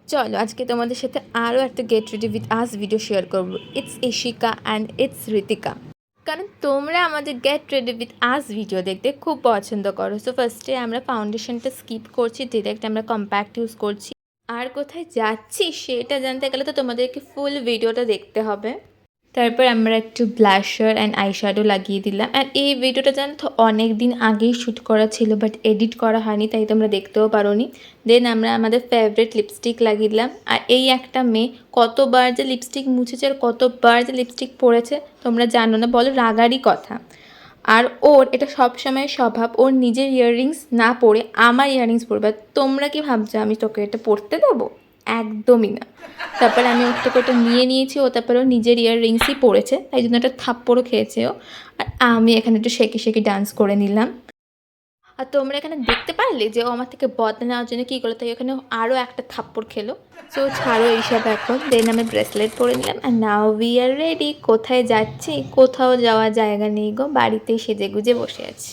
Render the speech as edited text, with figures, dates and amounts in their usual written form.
চলো আজকে তোমাদের সাথে আরও একটা get ready with us video share করবো। It's Ishika and it's Ritika. কারণ তোমরা আমাদের get ready with us video দেখতে খুব পছন্দ করো। সো ফার্স্টে আমরা ফাউন্ডেশনটা স্কিপ করছি, ডিরেক্ট আমরা কম্প্যাক্ট ইউজ করছি। আর কোথায় যাচ্ছি সেটা জানতে গেলে তো তোমাদেরকে ফুল ভিডিওটা দেখতে হবে। তারপর আমরা একটু ব্লাশার অ্যান্ড আইশ্যাডো লাগিয়ে দিলাম। অ্যান্ড এই ভিডিওটা জানো তো অনেক দিন আগেই শ্যুট করা ছিল, বাট এডিট করা হয়নি, তাই তোমরা দেখতেও পারোনি। দেন আমরা আমাদের ফেভারিট লিপস্টিক লাগিয়ে দিলাম। আর এই একটা মেয়ে কতবার যে লিপস্টিক মুছেছে আর কতবার যে লিপস্টিক পরেছে তোমরা জানো না, বলো রাগারই কথা। আর ওর এটা সবসময় স্বভাব, ওর নিজের ইয়াররিংস না পরে আমার ইয়াররিংস পরবে। তোমরা কি ভাবছো আমি তোকে এটা পরতে দেবো? একদমই না। তারপরে আমি ওর থেকে ওটা নিয়ে নিয়েছি, ও তারপরে ও নিজের ইয়াররিংসই পরেছে, তাই জন্য একটা থাপ্পড়ও খেয়েছে ও। আর আমি এখানে একটু শেখে শেখে ডান্স করে নিলাম। আর তোমরা এখানে দেখতে পারলে যে ও আমার থেকে বদলা নেওয়ার জন্য কী করলো, তাই ওখানে আরও একটা থাপ্পড় খেলো। সো ছাড়ো এইসব এখন। দেন আমি ব্রেসলেট পরে নিলাম। And now we are ready. কোথায় যাচ্ছি? কোথাও যাওয়ার জায়গা নেই গো, বাড়িতেই সেজে গুজে বসে আছি।